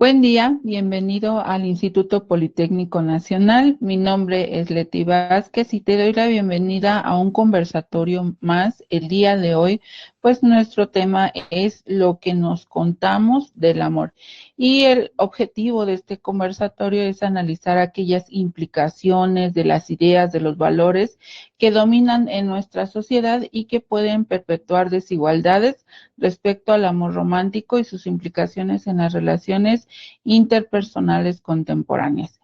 Buen día, bienvenido al Instituto Politécnico Nacional. Mi nombre es Leti Vázquez y te doy la bienvenida a un conversatorio más el día de hoy, pues nuestro tema es lo que nos contamos del amor. Y el objetivo de este conversatorio es analizar aquellas implicaciones de las ideas, de los valores que dominan en nuestra sociedad y que pueden perpetuar desigualdades respecto al amor romántico y sus implicaciones en las relaciones interpersonales contemporáneas.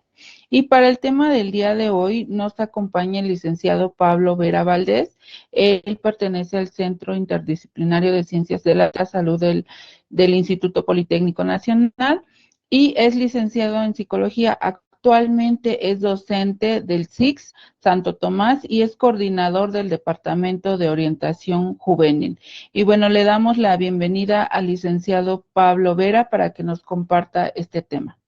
Y para el tema del día de hoy nos acompaña el licenciado Pablo Vera Valdés. Él pertenece al Centro Interdisciplinario de Ciencias de la Salud del Instituto Politécnico Nacional y es licenciado en Psicología. Actualmente es docente del SIX Santo Tomás y es coordinador del Departamento de Orientación Juvenil. Y bueno, le damos la bienvenida al licenciado Pablo Vera para que nos comparta este tema.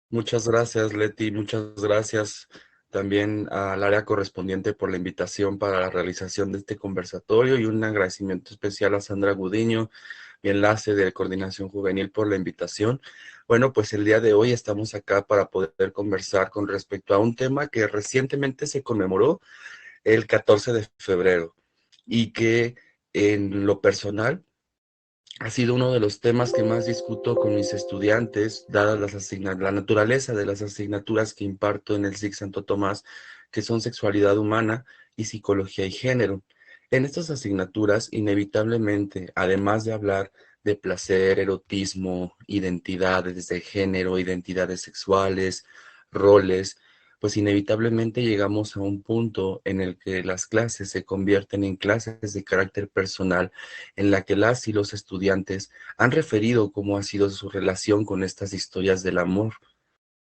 Muchas gracias, Leti. Muchas gracias también al área correspondiente por la invitación para la realización de este conversatorio y un agradecimiento especial a Sandra Gudiño, mi enlace de Coordinación Juvenil, por la invitación. Bueno, pues el día de hoy estamos acá para poder conversar con respecto a un tema que recientemente se conmemoró el 14 de febrero y que en lo personal ha sido uno de los temas que más discuto con mis estudiantes, dadas la naturaleza de las asignaturas que imparto en el SIC Santo Tomás, que son sexualidad humana y psicología y género. En estas asignaturas, inevitablemente, además de hablar de placer, erotismo, identidades de género, identidades sexuales, roles, pues inevitablemente llegamos a un punto en el que las clases se convierten en clases de carácter personal, en la que las y los estudiantes han referido cómo ha sido su relación con estas historias del amor.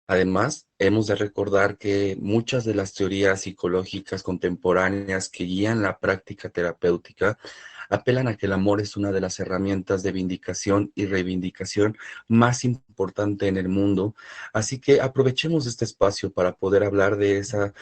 Además, hemos de recordar que muchas de las teorías psicológicas contemporáneas que guían la práctica terapéutica apelan a que el amor es una de las herramientas de vindicación y reivindicación más importante en el mundo. Así que aprovechemos este espacio para poder hablar de esa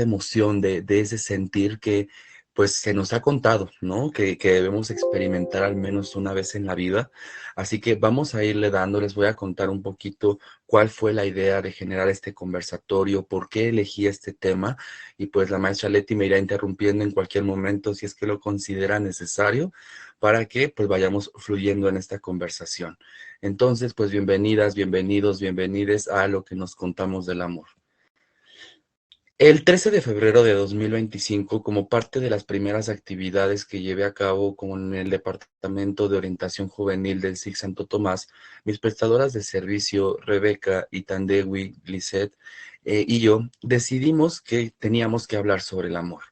emoción, de ese sentir que pues se nos ha contado, ¿no? Que debemos experimentar al menos una vez en la vida. Así que vamos a irle dando, les voy a contar un poquito cuál fue la idea de generar este conversatorio, por qué elegí este tema, y pues la maestra Leti me irá interrumpiendo en cualquier momento si es que lo considera necesario para que pues vayamos fluyendo en esta conversación. Entonces, pues bienvenidas, bienvenidos, bienvenides a lo que nos contamos del amor. El 13 de febrero de 2025, como parte de las primeras actividades que llevé a cabo con el Departamento de Orientación Juvenil del SIC Santo Tomás, mis prestadoras de servicio, Rebeca, Itandewi, Lisette y yo, decidimos que teníamos que hablar sobre el amor.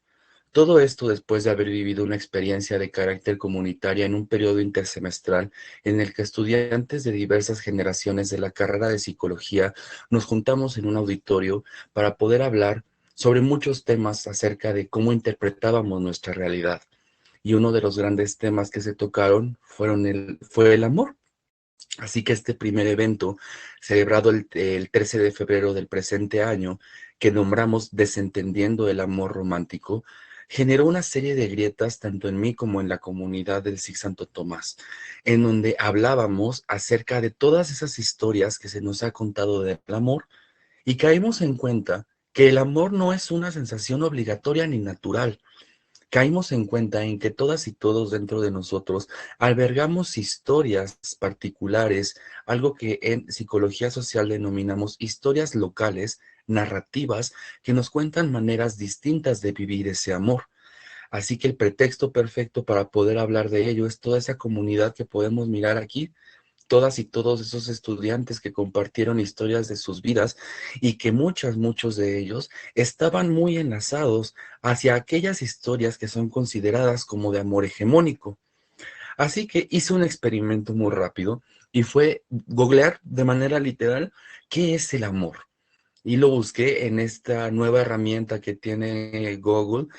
Todo esto después de haber vivido una experiencia de carácter comunitaria en un periodo intersemestral en el que estudiantes de diversas generaciones de la carrera de psicología nos juntamos en un auditorio para poder hablar sobre muchos temas acerca de cómo interpretábamos nuestra realidad. Y uno de los grandes temas que se tocaron fue el amor. Así que este primer evento, celebrado el 13 de febrero del presente año, que nombramos Desentendiendo el Amor Romántico, generó una serie de grietas tanto en mí como en la comunidad del SIC Santo Tomás, en donde hablábamos acerca de todas esas historias que se nos ha contado del amor y caímos en cuenta que el amor no es una sensación obligatoria ni natural. Caímos en cuenta en que todas y todos dentro de nosotros albergamos historias particulares, algo que en psicología social denominamos historias locales, narrativas, que nos cuentan maneras distintas de vivir ese amor. Así que el pretexto perfecto para poder hablar de ello es toda esa comunidad que podemos mirar aquí, todas y todos esos estudiantes que compartieron historias de sus vidas y que muchos de ellos estaban muy enlazados hacia aquellas historias que son consideradas como de amor hegemónico. Así que hice un experimento muy rápido y fue googlear de manera literal qué es el amor. Y lo busqué en esta nueva herramienta que tiene Google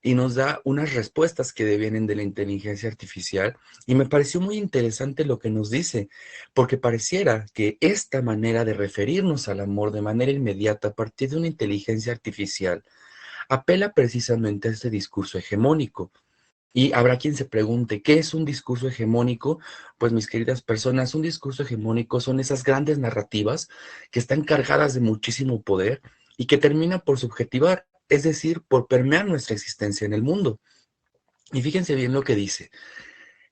y nos da unas respuestas que devienen de la inteligencia artificial. Y me pareció muy interesante lo que nos dice, porque pareciera que esta manera de referirnos al amor de manera inmediata a partir de una inteligencia artificial apela precisamente a este discurso hegemónico. Y habrá quien se pregunte, ¿qué es un discurso hegemónico? Pues mis queridas personas, un discurso hegemónico son esas grandes narrativas que están cargadas de muchísimo poder y que terminan por subjetivar, es decir, por permear nuestra existencia en el mundo. Y fíjense bien lo que dice.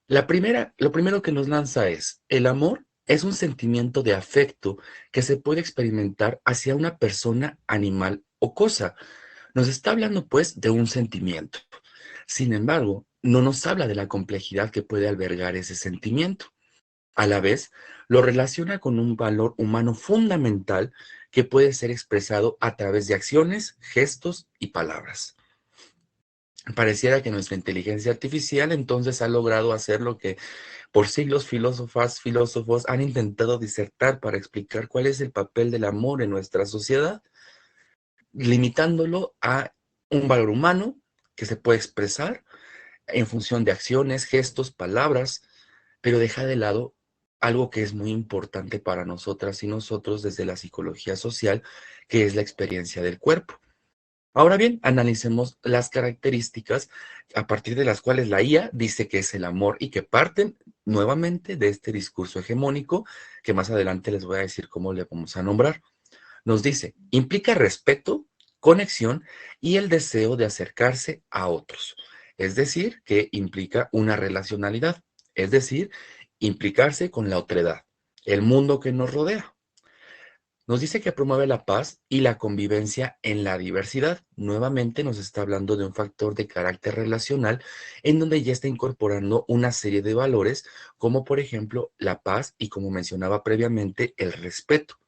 Lo primero que nos lanza es, el amor es un sentimiento de afecto que se puede experimentar hacia una persona, animal o cosa. Nos está hablando pues de un sentimiento. Sin embargo, no nos habla de la complejidad que puede albergar ese sentimiento. A la vez, lo relaciona con un valor humano fundamental que puede ser expresado a través de acciones, gestos y palabras. Pareciera que nuestra inteligencia artificial entonces ha logrado hacer lo que por siglos filósofos han intentado disertar para explicar cuál es el papel del amor en nuestra sociedad, limitándolo a un valor humano que se puede expresar en función de acciones, gestos, palabras, pero deja de lado algo que es muy importante para nosotras y nosotros desde la psicología social, que es la experiencia del cuerpo. Ahora bien, analicemos las características a partir de las cuales la IA dice que es el amor y que parten nuevamente de este discurso hegemónico, que más adelante les voy a decir cómo le vamos a nombrar. Nos dice, implica respeto, conexión y el deseo de acercarse a otros. Es decir, que implica una relacionalidad, es decir, implicarse con la otredad, el mundo que nos rodea. Nos dice que promueve la paz y la convivencia en la diversidad. Nuevamente nos está hablando de un factor de carácter relacional en donde ya está incorporando una serie de valores, como por ejemplo la paz y, como mencionaba previamente, el respeto.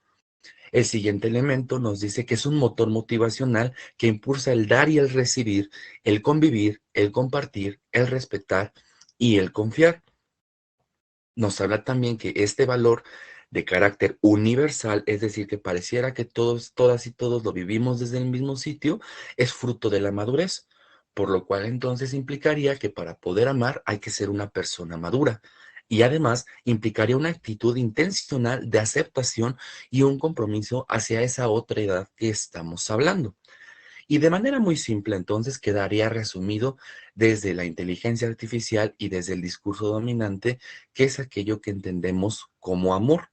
El siguiente elemento nos dice que es un motor motivacional que impulsa el dar y el recibir, el convivir, el compartir, el respetar y el confiar. Nos habla también que este valor de carácter universal, es decir, que pareciera que todos, todas y todos lo vivimos desde el mismo sitio, es fruto de la madurez, por lo cual entonces implicaría que para poder amar hay que ser una persona madura. Y además implicaría una actitud intencional de aceptación y un compromiso hacia esa otra edad que estamos hablando. Y de manera muy simple, entonces, quedaría resumido desde la inteligencia artificial y desde el discurso dominante, que es aquello que entendemos como amor.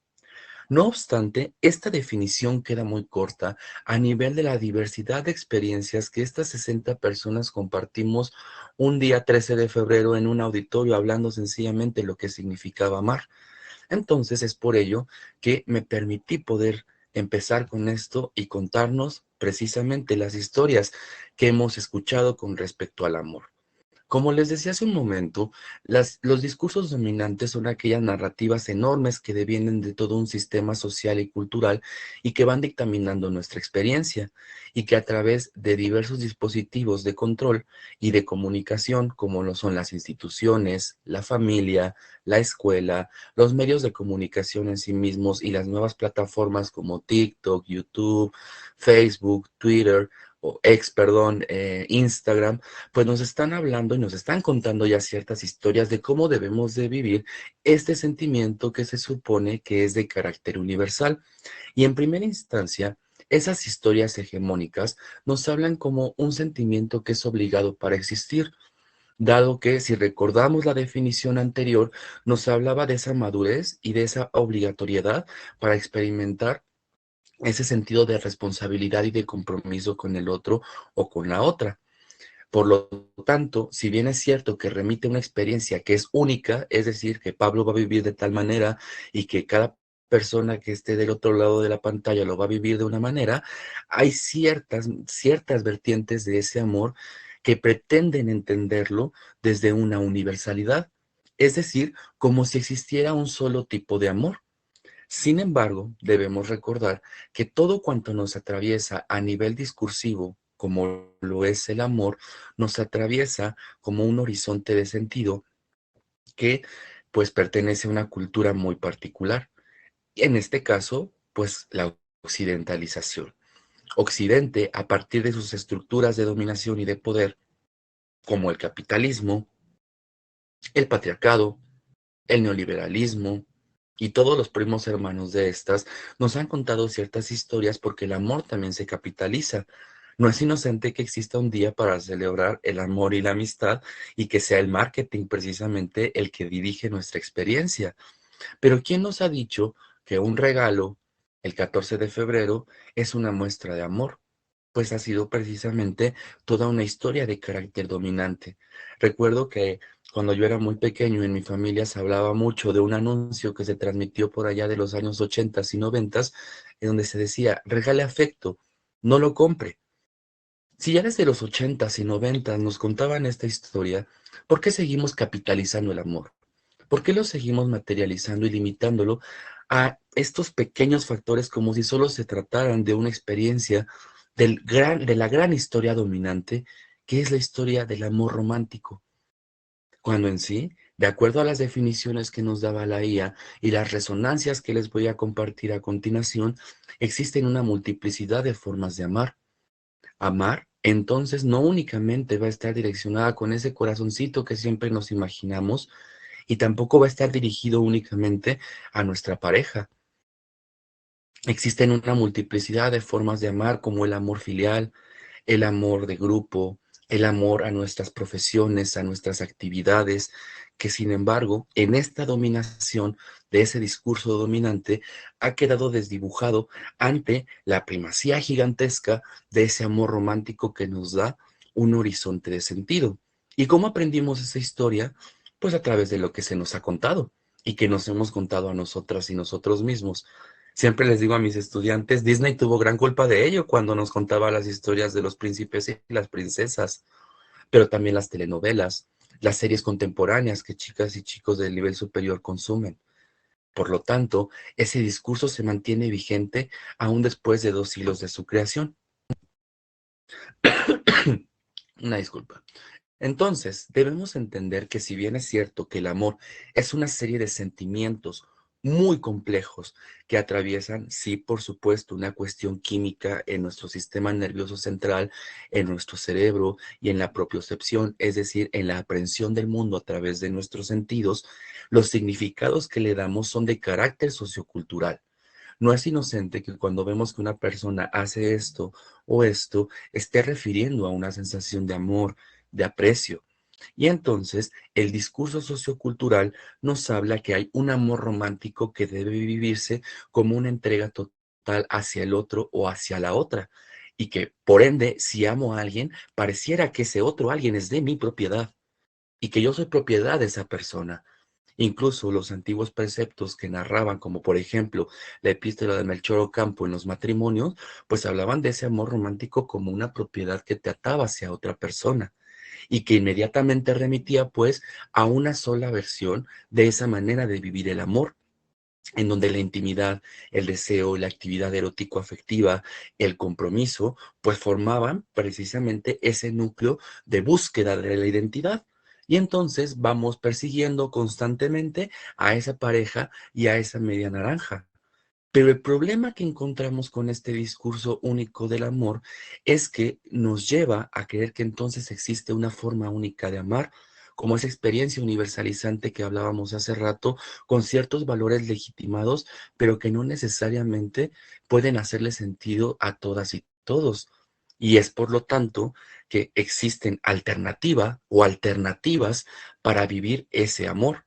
No obstante, esta definición queda muy corta a nivel de la diversidad de experiencias que estas 60 personas compartimos un día 13 de febrero en un auditorio hablando sencillamente lo que significaba amar. Entonces es por ello que me permití poder empezar con esto y contarnos precisamente las historias que hemos escuchado con respecto al amor. Como les decía hace un momento, los discursos dominantes son aquellas narrativas enormes que devienen de todo un sistema social y cultural y que van dictaminando nuestra experiencia y que a través de diversos dispositivos de control y de comunicación, como lo son las instituciones, la familia, la escuela, los medios de comunicación en sí mismos y las nuevas plataformas como TikTok, YouTube, Facebook, Twitter, o perdón, Instagram, pues nos están hablando y nos están contando ya ciertas historias de cómo debemos de vivir este sentimiento que se supone que es de carácter universal. Y en primera instancia, esas historias hegemónicas nos hablan como un sentimiento que es obligado para existir, dado que si recordamos la definición anterior, nos hablaba de esa madurez y de esa obligatoriedad para experimentar ese sentido de responsabilidad y de compromiso con el otro o con la otra. Por lo tanto, si bien es cierto que remite a una experiencia que es única, es decir, que Pablo va a vivir de tal manera y que cada persona que esté del otro lado de la pantalla lo va a vivir de una manera, hay ciertas vertientes de ese amor que pretenden entenderlo desde una universalidad, es decir, como si existiera un solo tipo de amor. Sin embargo, debemos recordar que todo cuanto nos atraviesa a nivel discursivo, como lo es el amor, nos atraviesa como un horizonte de sentido que pues pertenece a una cultura muy particular. Y en este caso, pues la occidentalización. Occidente, a partir de sus estructuras de dominación y de poder, como el capitalismo, el patriarcado, el neoliberalismo y todos los primos hermanos de estas, nos han contado ciertas historias porque el amor también se capitaliza. No es inocente que exista un día para celebrar el amor y la amistad y que sea el marketing precisamente el que dirige nuestra experiencia. Pero ¿quién nos ha dicho que un regalo, el 14 de febrero, es una muestra de amor? Pues ha sido precisamente toda una historia de carácter dominante. Recuerdo que cuando yo era muy pequeño en mi familia se hablaba mucho de un anuncio que se transmitió por allá de los años 80 y 90, en donde se decía, regale afecto, no lo compre. Si ya desde los 80 y 90 nos contaban esta historia, ¿por qué seguimos capitalizando el amor? ¿Por qué lo seguimos materializando y limitándolo a estos pequeños factores como si solo se trataran de una experiencia de la gran historia dominante, que es la historia del amor romántico? Cuando en sí, de acuerdo a las definiciones que nos daba la IA y las resonancias que les voy a compartir a continuación, existen una multiplicidad de formas de amar. Amar, entonces, no únicamente va a estar direccionada con ese corazoncito que siempre nos imaginamos, y tampoco va a estar dirigido únicamente a nuestra pareja. Existen una multiplicidad de formas de amar, como el amor filial, el amor de grupo, el amor a nuestras profesiones, a nuestras actividades, que sin embargo, en esta dominación de ese discurso dominante, ha quedado desdibujado ante la primacía gigantesca de ese amor romántico que nos da un horizonte de sentido. ¿Y cómo aprendimos esa historia? Pues a través de lo que se nos ha contado y que nos hemos contado a nosotras y nosotros mismos. Siempre les digo a mis estudiantes, Disney tuvo gran culpa de ello cuando nos contaba las historias de los príncipes y las princesas, pero también las telenovelas, las series contemporáneas que chicas y chicos del nivel superior consumen. Por lo tanto, ese discurso se mantiene vigente aún después de 2 siglos de su creación. Una disculpa. Entonces, debemos entender que si bien es cierto que el amor es una serie de sentimientos muy complejos que atraviesan, sí, por supuesto, una cuestión química en nuestro sistema nervioso central, en nuestro cerebro y en la propiocepción, es decir, en la aprehensión del mundo a través de nuestros sentidos, los significados que le damos son de carácter sociocultural. No es inocente que cuando vemos que una persona hace esto o esto, esté refiriendo a una sensación de amor, de aprecio. Y entonces el discurso sociocultural nos habla que hay un amor romántico que debe vivirse como una entrega total hacia el otro o hacia la otra. Y que, por ende, si amo a alguien, pareciera que ese otro alguien es de mi propiedad y que yo soy propiedad de esa persona. Incluso los antiguos preceptos que narraban, como por ejemplo la epístola de Melchor Ocampo en los matrimonios, pues hablaban de ese amor romántico como una propiedad que te ataba hacia otra persona y que inmediatamente remitía pues a una sola versión de esa manera de vivir el amor, en donde la intimidad, el deseo, la actividad erótico-afectiva, el compromiso, pues formaban precisamente ese núcleo de búsqueda de la identidad. Y entonces vamos persiguiendo constantemente a esa pareja y a esa media naranja. Pero el problema que encontramos con este discurso único del amor es que nos lleva a creer que entonces existe una forma única de amar, como esa experiencia universalizante que hablábamos hace rato, con ciertos valores legitimados, pero que no necesariamente pueden hacerle sentido a todas y todos. Y es por lo tanto que existen alternativa o alternativas para vivir ese amor.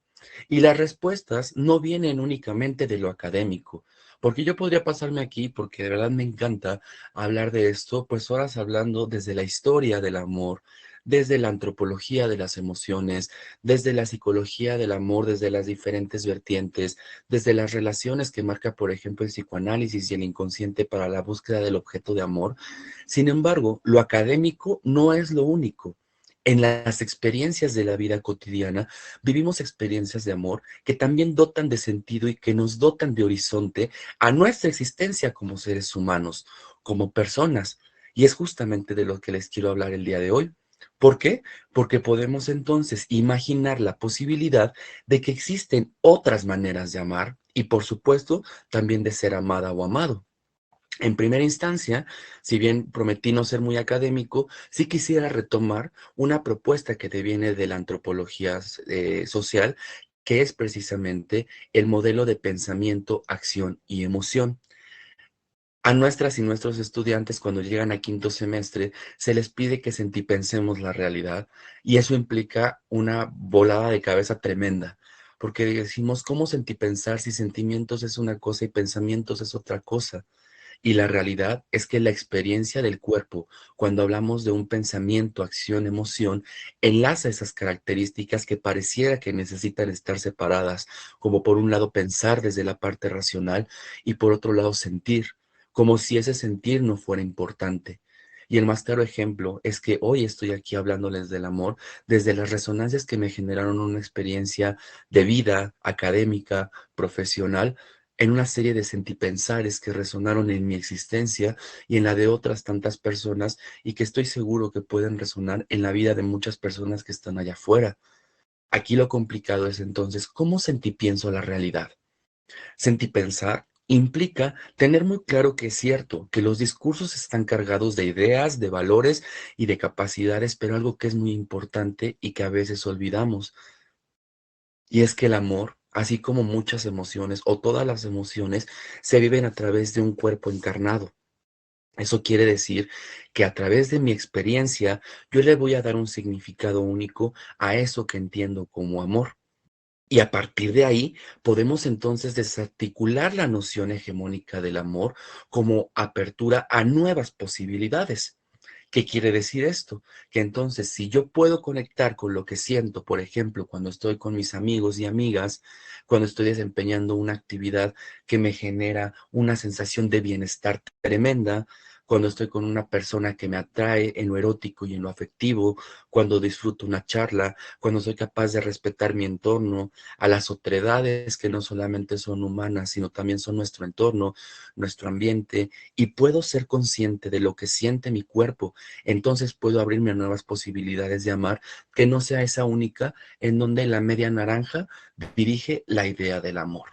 Y las respuestas no vienen únicamente de lo académico, porque yo podría pasarme aquí, porque de verdad me encanta hablar de esto, pues horas hablando desde la historia del amor, desde la antropología de las emociones, desde la psicología del amor, desde las diferentes vertientes, desde las relaciones que marca, por ejemplo, el psicoanálisis y el inconsciente para la búsqueda del objeto de amor. Sin embargo, lo académico no es lo único. En las experiencias de la vida cotidiana vivimos experiencias de amor que también dotan de sentido y que nos dotan de horizonte a nuestra existencia como seres humanos, como personas. Y es justamente de lo que les quiero hablar el día de hoy. ¿Por qué? Porque podemos entonces imaginar la posibilidad de que existen otras maneras de amar y, por supuesto, también de ser amada o amado. En primera instancia, si bien prometí no ser muy académico, sí quisiera retomar una propuesta que te viene de la antropología social, que es precisamente el modelo de pensamiento, acción y emoción. A nuestras y nuestros estudiantes, cuando llegan a quinto semestre, se les pide que sentipensemos la realidad, y eso implica una volada de cabeza tremenda, porque decimos, ¿cómo sentipensar si sentimientos es una cosa y pensamientos es otra cosa? Y la realidad es que la experiencia del cuerpo, cuando hablamos de un pensamiento, acción, emoción, enlaza esas características que pareciera que necesitan estar separadas, como por un lado pensar desde la parte racional y por otro lado sentir, como si ese sentir no fuera importante. Y el más claro ejemplo es que hoy estoy aquí hablándoles del amor desde las resonancias que me generaron una experiencia de vida académica, profesional, en una serie de sentipensares que resonaron en mi existencia y en la de otras tantas personas, y que estoy seguro que pueden resonar en la vida de muchas personas que están allá afuera. Aquí lo complicado es entonces, ¿cómo sentipienso la realidad? Sentipensar implica tener muy claro que es cierto, que los discursos están cargados de ideas, de valores y de capacidades, pero algo que es muy importante y que a veces olvidamos, y es que el amor, así como muchas emociones o todas las emociones, se viven a través de un cuerpo encarnado. Eso quiere decir que a través de mi experiencia yo le voy a dar un significado único a eso que entiendo como amor. Y a partir de ahí podemos entonces desarticular la noción hegemónica del amor como apertura a nuevas posibilidades. ¿Qué quiere decir esto? Que entonces, si yo puedo conectar con lo que siento, por ejemplo, cuando estoy con mis amigos y amigas, cuando estoy desempeñando una actividad que me genera una sensación de bienestar tremenda, cuando estoy con una persona que me atrae en lo erótico y en lo afectivo, cuando disfruto una charla, cuando soy capaz de respetar mi entorno, a las otredades que no solamente son humanas, sino también son nuestro entorno, nuestro ambiente, y puedo ser consciente de lo que siente mi cuerpo, entonces puedo abrirme a nuevas posibilidades de amar, que no sea esa única en donde la media naranja dirige la idea del amor.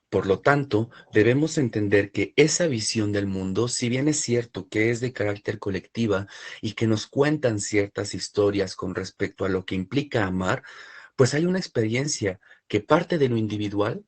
Por lo tanto, debemos entender que esa visión del mundo, si bien es cierto que es de carácter colectiva y que nos cuentan ciertas historias con respecto a lo que implica amar, pues hay una experiencia que parte de lo individual,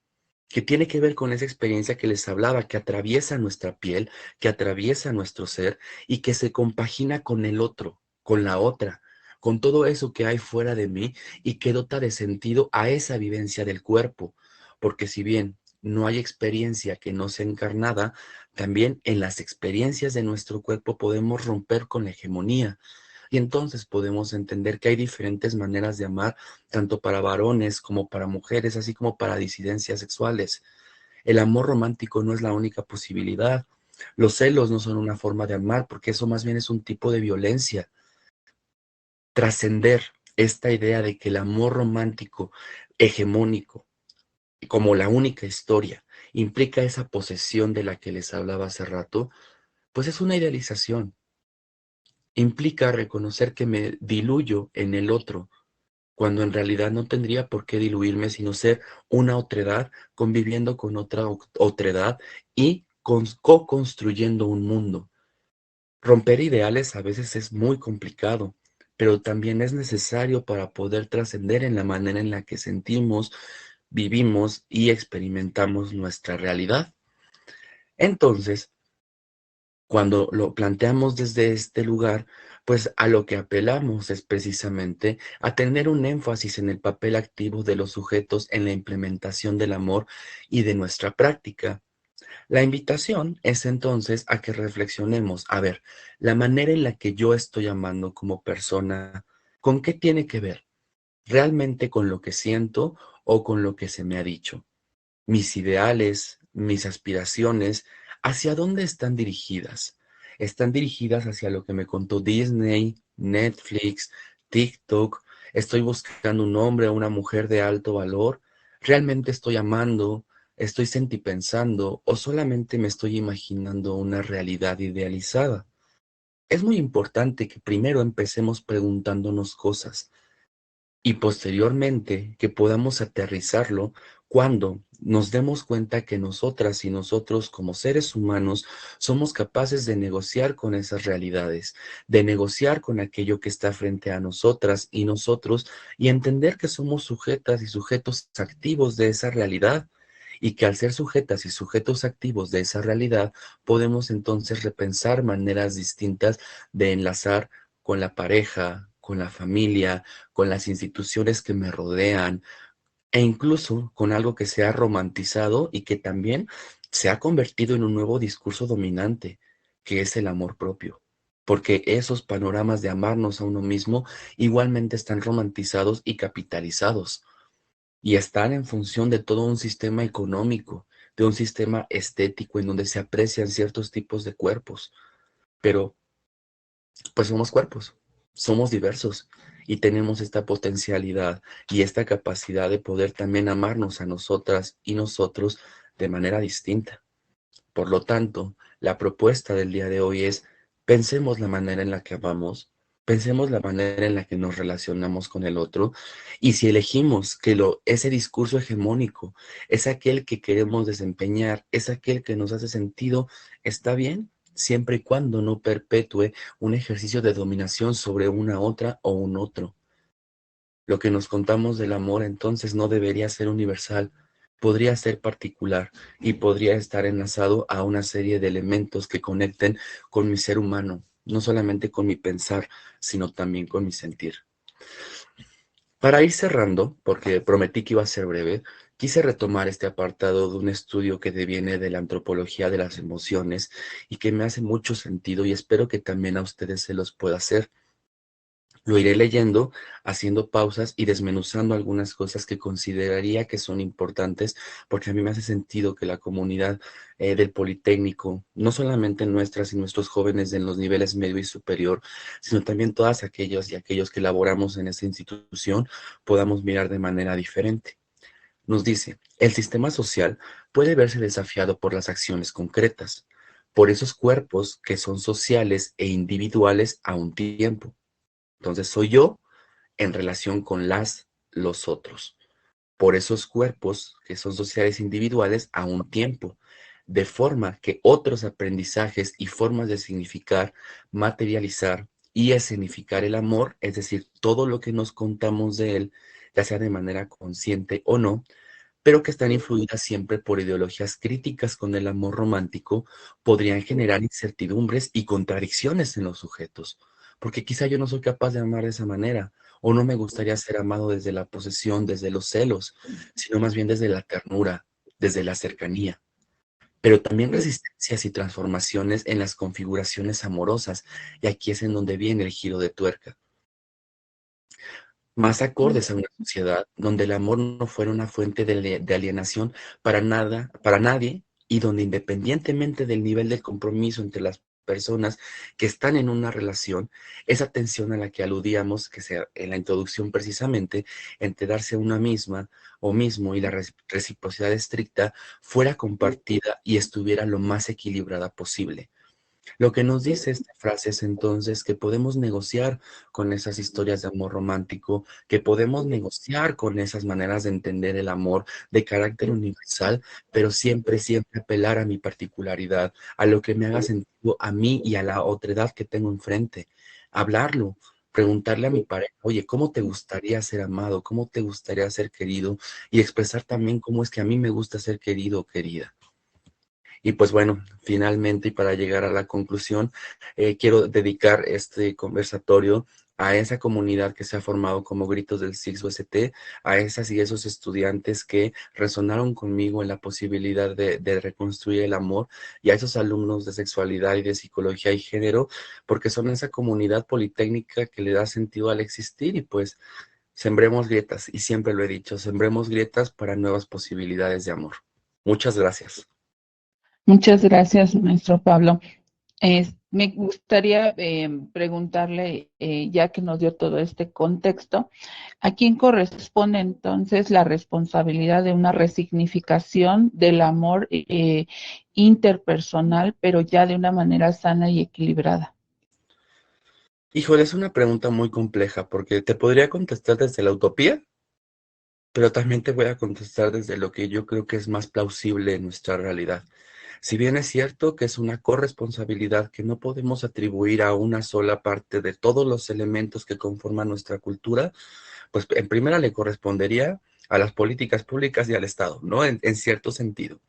que tiene que ver con esa experiencia que les hablaba, que atraviesa nuestra piel, que atraviesa nuestro ser y que se compagina con el otro, con la otra, con todo eso que hay fuera de mí y que dota de sentido a esa vivencia del cuerpo. Porque si bien no hay experiencia que no sea encarnada, también en las experiencias de nuestro cuerpo podemos romper con la hegemonía. Y entonces podemos entender que hay diferentes maneras de amar, tanto para varones como para mujeres, así como para disidencias sexuales. El amor romántico no es la única posibilidad. Los celos no son una forma de amar, porque eso más bien es un tipo de violencia. Trascender esta idea de que el amor romántico hegemónico, como la única historia, implica esa posesión de la que les hablaba hace rato, pues es una idealización. Implica reconocer que me diluyo en el otro, cuando en realidad no tendría por qué diluirme, sino ser una otredad conviviendo con otra otredad y co-construyendo un mundo. Romper ideales a veces es muy complicado, pero también es necesario para poder trascender en la manera en la que sentimos, vivimos y experimentamos nuestra realidad. Entonces, cuando lo planteamos desde este lugar, pues a lo que apelamos es precisamente a tener un énfasis en el papel activo de los sujetos en la implementación del amor y de nuestra práctica. La invitación es entonces a que reflexionemos, a ver, la manera en la que yo estoy amando como persona, ¿con qué tiene que ver? ¿Realmente con lo que siento o con lo que se me ha dicho? Mis ideales, mis aspiraciones, ¿hacia dónde están dirigidas? ¿Están dirigidas hacia lo que me contó Disney, Netflix, TikTok? ¿Estoy buscando un hombre o una mujer de alto valor? ¿Realmente estoy amando? ¿Estoy sentipensando? ¿O solamente me estoy imaginando una realidad idealizada? Es muy importante que primero empecemos preguntándonos cosas y posteriormente que podamos aterrizarlo cuando nos demos cuenta que nosotras y nosotros como seres humanos somos capaces de negociar con esas realidades, de negociar con aquello que está frente a nosotras y nosotros, y entender que somos sujetas y sujetos activos de esa realidad y que al ser sujetas y sujetos activos de esa realidad, podemos entonces repensar maneras distintas de enlazar con la pareja, con la familia, con las instituciones que me rodean, e incluso con algo que se ha romantizado y que también se ha convertido en un nuevo discurso dominante, que es el amor propio. Porque esos panoramas de amarnos a uno mismo igualmente están romantizados y capitalizados y están en función de todo un sistema económico, de un sistema estético en donde se aprecian ciertos tipos de cuerpos. Pero pues somos cuerpos, somos diversos y tenemos esta potencialidad y esta capacidad de poder también amarnos a nosotras y nosotros de manera distinta. Por lo tanto, la propuesta del día de hoy es: pensemos la manera en la que amamos, pensemos la manera en la que nos relacionamos con el otro, y si elegimos que ese discurso hegemónico es aquel que queremos desempeñar, es aquel que nos hace sentido, está bien, siempre y cuando no perpetúe un ejercicio de dominación sobre una otra o un otro. Lo que nos contamos del amor entonces no debería ser universal, podría ser particular y podría estar enlazado a una serie de elementos que conecten con mi ser humano, no solamente con mi pensar, sino también con mi sentir. Para ir cerrando, porque prometí que iba a ser breve, quise retomar este apartado de un estudio que deviene de la antropología de las emociones y que me hace mucho sentido y espero que también a ustedes se los pueda hacer. Lo iré leyendo, haciendo pausas y desmenuzando algunas cosas que consideraría que son importantes, porque a mí me hace sentido que la comunidad del Politécnico, no solamente nuestras y nuestros jóvenes en los niveles medio y superior, sino también todas aquellos y aquellos que laboramos en esta institución, podamos mirar de manera diferente. Nos dice: el sistema social puede verse desafiado por las acciones concretas, por esos cuerpos que son sociales e individuales a un tiempo. Entonces soy yo en relación con los otros, por esos cuerpos que son sociales individuales a un tiempo, de forma que otros aprendizajes y formas de significar, materializar y escenificar el amor, es decir, todo lo que nos contamos de él, ya sea de manera consciente o no, pero que están influidas siempre por ideologías críticas con el amor romántico, podrían generar incertidumbres y contradicciones en los sujetos, porque quizá yo no soy capaz de amar de esa manera, o no me gustaría ser amado desde la posesión, desde los celos, sino más bien desde la ternura, desde la cercanía. Pero también resistencias y transformaciones en las configuraciones amorosas, y aquí es en donde viene el giro de tuerca, más acordes a una sociedad donde el amor no fuera una fuente de alienación para nada, para nadie, y donde independientemente del nivel de compromiso entre las personas que están en una relación, esa tensión a la que aludíamos, que sea en la introducción precisamente, entre darse a una misma o mismo y la reciprocidad estricta, fuera compartida y estuviera lo más equilibrada posible. Lo que nos dice esta frase es entonces que podemos negociar con esas historias de amor romántico, que podemos negociar con esas maneras de entender el amor de carácter universal, pero siempre, siempre apelar a mi particularidad, a lo que me haga sentido a mí y a la otredad que tengo enfrente. Hablarlo, preguntarle a mi pareja: oye, ¿cómo te gustaría ser amado? ¿Cómo te gustaría ser querido? Y expresar también cómo es que a mí me gusta ser querido o querida. Y pues bueno, finalmente, y para llegar a la conclusión, quiero dedicar este conversatorio a esa comunidad que se ha formado como Gritos del SIX-UST, a esas y esos estudiantes que resonaron conmigo en la posibilidad de reconstruir el amor, y a esos alumnos de sexualidad y de psicología y género, porque son esa comunidad politécnica que le da sentido al existir. Y pues sembremos grietas, y siempre lo he dicho, sembremos grietas para nuevas posibilidades de amor. Muchas gracias. Muchas gracias, maestro Pablo. Me gustaría preguntarle, ya que nos dio todo este contexto, ¿a quién corresponde entonces la responsabilidad de una resignificación del amor interpersonal, pero ya de una manera sana y equilibrada? Híjole, es una pregunta muy compleja porque te podría contestar desde la utopía, pero también te voy a contestar desde lo que yo creo que es más plausible en nuestra realidad. Si bien es cierto que es una corresponsabilidad que no podemos atribuir a una sola parte de todos los elementos que conforman nuestra cultura, pues en primera le correspondería a las políticas públicas y al Estado, ¿no? En cierto sentido.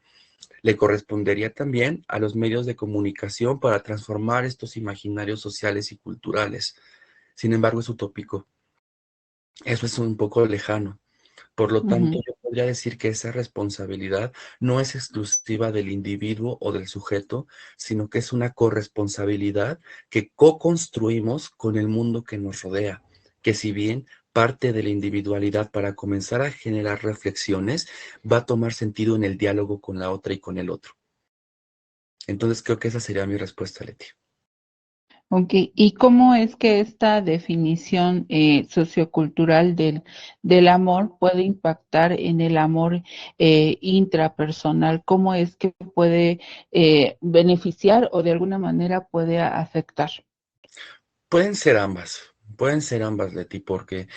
Le correspondería también a los medios de comunicación para transformar estos imaginarios sociales y culturales. Sin embargo, es utópico. Eso es un poco lejano. Por lo tanto, Ujú. yo podría decir que esa responsabilidad no es exclusiva del individuo o del sujeto, sino que es una corresponsabilidad que co-construimos con el mundo que nos rodea, que si bien parte de la individualidad para comenzar a generar reflexiones, va a tomar sentido en el diálogo con la otra y con el otro. Entonces creo que esa sería mi respuesta, Leti. Ok, ¿y cómo es que esta definición sociocultural del amor puede impactar en el amor intrapersonal? ¿Cómo es que puede beneficiar o de alguna manera puede afectar? Pueden ser ambas, Leti, porque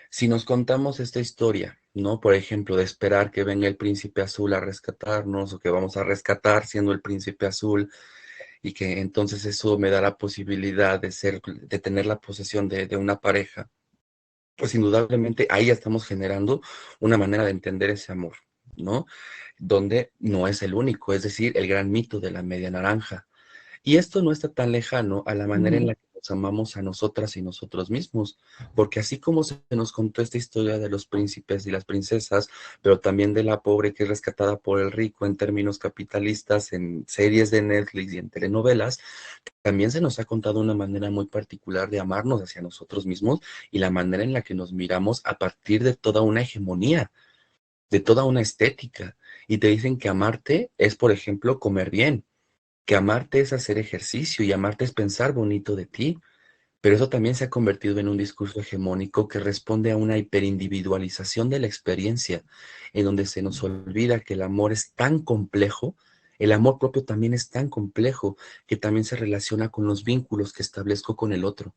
si nos contamos esta historia, ¿no? Por ejemplo, de esperar que venga el príncipe azul a rescatarnos o que vamos a rescatar siendo el príncipe azul y que entonces eso me da la posibilidad de tener la posesión de una pareja, pues indudablemente ahí ya estamos generando una manera de entender ese amor, ¿no? Donde no es el único, es decir, el gran mito de la media naranja. Y esto no está tan lejano a la manera en Ujú. la que nos amamos a nosotras y nosotros mismos, porque así como se nos contó esta historia de los príncipes y las princesas, pero también de la pobre que es rescatada por el rico en términos capitalistas, en series de Netflix y en telenovelas, también se nos ha contado una manera muy particular de amarnos hacia nosotros mismos y la manera en la que nos miramos a partir de toda una hegemonía, de toda una estética. Y te dicen que amarte es, por ejemplo, comer bien, que amarte es hacer ejercicio y amarte es pensar bonito de ti, pero eso también se ha convertido en un discurso hegemónico que responde a una hiperindividualización de la experiencia, en donde se nos olvida que el amor es tan complejo, el amor propio también es tan complejo, que también se relaciona con los vínculos que establezco con el otro.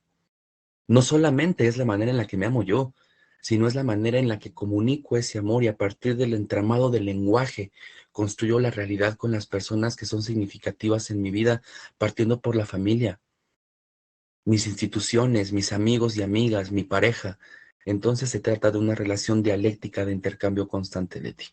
No solamente es la manera en la que me amo yo, sino es la manera en la que comunico ese amor y a partir del entramado del lenguaje construyo la realidad con las personas que son significativas en mi vida, partiendo por la familia, mis instituciones, mis amigos y amigas, mi pareja. Entonces se trata de una relación dialéctica de intercambio constante de ti.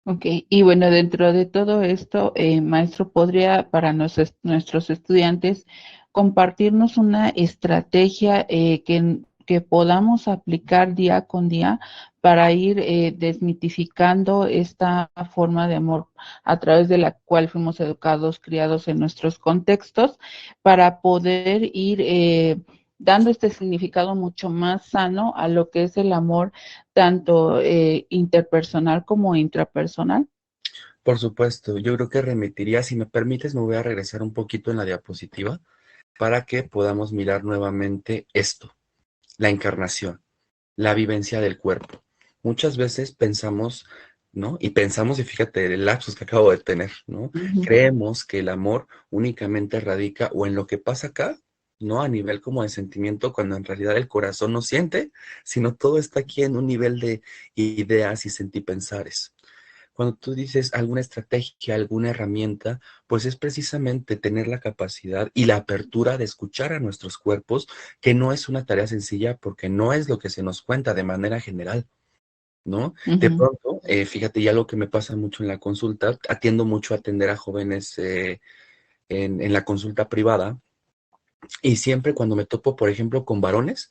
Ok, y bueno, dentro de todo esto, maestro, ¿podría para nuestros estudiantes compartirnos una estrategia que podamos aplicar día con día para ir desmitificando esta forma de amor a través de la cual fuimos educados, criados en nuestros contextos, para poder ir dando este significado mucho más sano a lo que es el amor tanto interpersonal como intrapersonal? Por supuesto, yo creo que remitiría, si me permites, me voy a regresar un poquito en la diapositiva para que podamos mirar nuevamente esto, la encarnación, la vivencia del cuerpo. Muchas veces pensamos, ¿no? Y pensamos, y fíjate el lapsus que acabo de tener, ¿no? Ujú, Creemos que el amor únicamente radica o en lo que pasa acá, ¿no? A nivel como de sentimiento, cuando en realidad el corazón no siente, sino todo está aquí en un nivel de ideas y sentipensares. Cuando tú dices alguna estrategia, alguna herramienta, pues es precisamente tener la capacidad y la apertura de escuchar a nuestros cuerpos, que no es una tarea sencilla porque no es lo que se nos cuenta de manera general, ¿no? De ujú, pronto, fíjate, ya lo que me pasa mucho en la consulta, atiendo mucho a atender a jóvenes en la consulta privada y siempre cuando me topo, por ejemplo, con varones,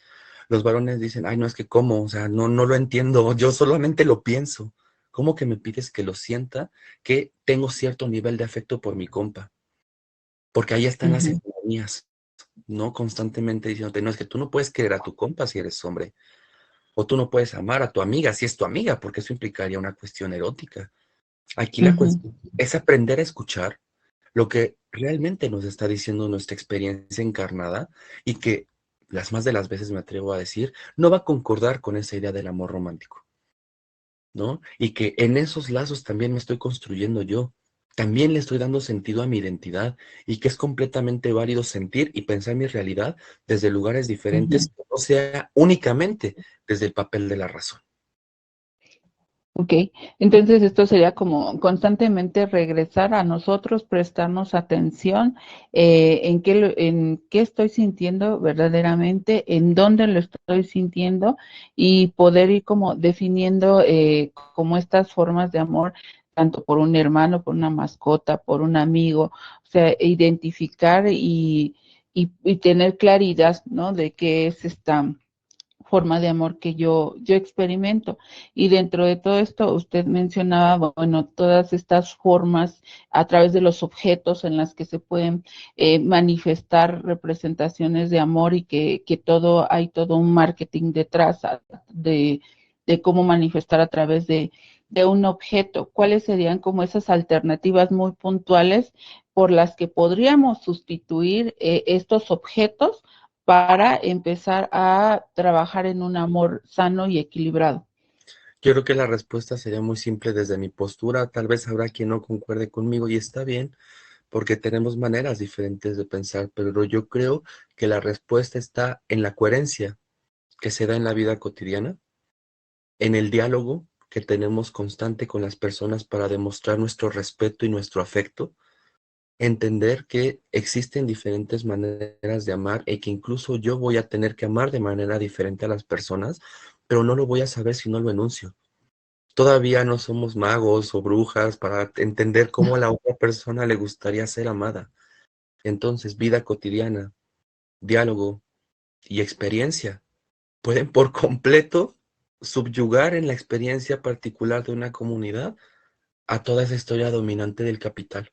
los varones dicen, ay, no, es que cómo, o sea, no, no lo entiendo, yo solamente lo pienso. ¿Cómo que me pides que lo sienta? Que tengo cierto nivel de afecto por mi compa, porque ahí están las ujú, hegemonías, ¿no? Constantemente diciéndote, no, es que tú no puedes querer a tu compa si eres hombre, o tú no puedes amar a tu amiga si es tu amiga, porque eso implicaría una cuestión erótica. Aquí la ujú, cuestión es aprender a escuchar lo que realmente nos está diciendo nuestra experiencia encarnada y que las más de las veces me atrevo a decir, no va a concordar con esa idea del amor romántico, ¿no? Y que en esos lazos también me estoy construyendo yo, también le estoy dando sentido a mi identidad y que es completamente válido sentir y pensar mi realidad desde lugares ujú. diferentes, que no sea únicamente desde el papel de la razón. Ok, entonces esto sería como constantemente regresar a nosotros, prestarnos atención en qué estoy sintiendo verdaderamente, en dónde lo estoy sintiendo y poder ir como definiendo como estas formas de amor, tanto por un hermano, por una mascota, por un amigo, o sea, identificar y tener claridad, ¿no? De qué es esta forma de amor que yo experimento. Y dentro de todo esto, usted mencionaba, bueno, todas estas formas a través de los objetos en las que se pueden manifestar representaciones de amor y que todo, hay todo un marketing detrás de cómo manifestar a través de un objeto. ¿Cuáles serían como esas alternativas muy puntuales por las que podríamos sustituir estos objetos para empezar a trabajar en un amor sano y equilibrado? Yo creo que la respuesta sería muy simple desde mi postura. Tal vez habrá quien no concuerde conmigo y está bien, porque tenemos maneras diferentes de pensar, pero yo creo que la respuesta está en la coherencia que se da en la vida cotidiana, en el diálogo que tenemos constante con las personas para demostrar nuestro respeto y nuestro afecto, entender que existen diferentes maneras de amar y que incluso yo voy a tener que amar de manera diferente a las personas, pero no lo voy a saber si no lo enuncio. Todavía no somos magos o brujas para entender cómo a la otra persona le gustaría ser amada. Entonces, vida cotidiana, diálogo y experiencia pueden por completo subyugar en la experiencia particular de una comunidad a toda esa historia dominante del capital.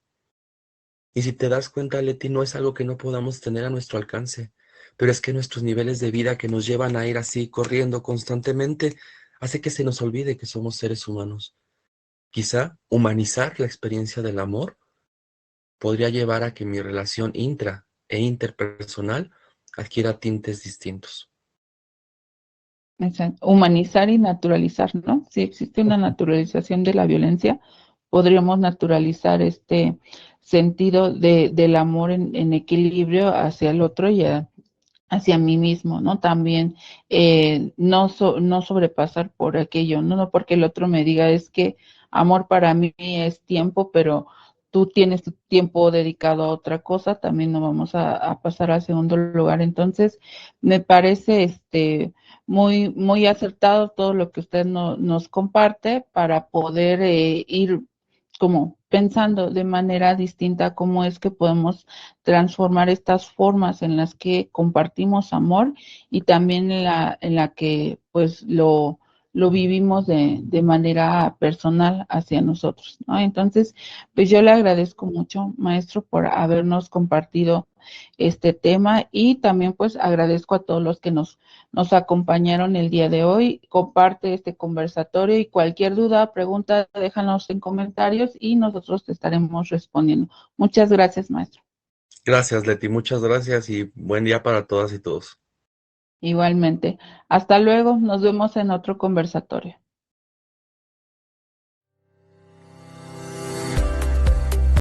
Y si te das cuenta, Leti, no es algo que no podamos tener a nuestro alcance, pero es que nuestros niveles de vida que nos llevan a ir así corriendo constantemente hace que se nos olvide que somos seres humanos. Quizá humanizar la experiencia del amor podría llevar a que mi relación intra e interpersonal adquiera tintes distintos. Exacto. Humanizar y naturalizar, ¿no? Si existe una naturalización de la violencia, podríamos naturalizar este sentido del amor en equilibrio hacia el otro y hacia mí mismo, ¿no? También no sobrepasar por aquello, ¿no? No porque el otro me diga es que amor para mí es tiempo, pero tú tienes tu tiempo dedicado a otra cosa, también no vamos a pasar al segundo lugar. Entonces, me parece muy acertado todo lo que usted nos comparte para poder ir como pensando de manera distinta cómo es que podemos transformar estas formas en las que compartimos amor y también en la que pues lo vivimos de manera personal hacia nosotros, ¿no? Entonces, pues yo le agradezco mucho, maestro, por habernos compartido este tema y también pues agradezco a todos los que nos acompañaron el día de hoy. Comparte este conversatorio y cualquier duda, pregunta, déjanos en comentarios y nosotros te estaremos respondiendo. Muchas gracias, maestro. Gracias, Leti, muchas gracias y buen día para todas y todos. Igualmente. Hasta luego. Nos vemos en otro conversatorio.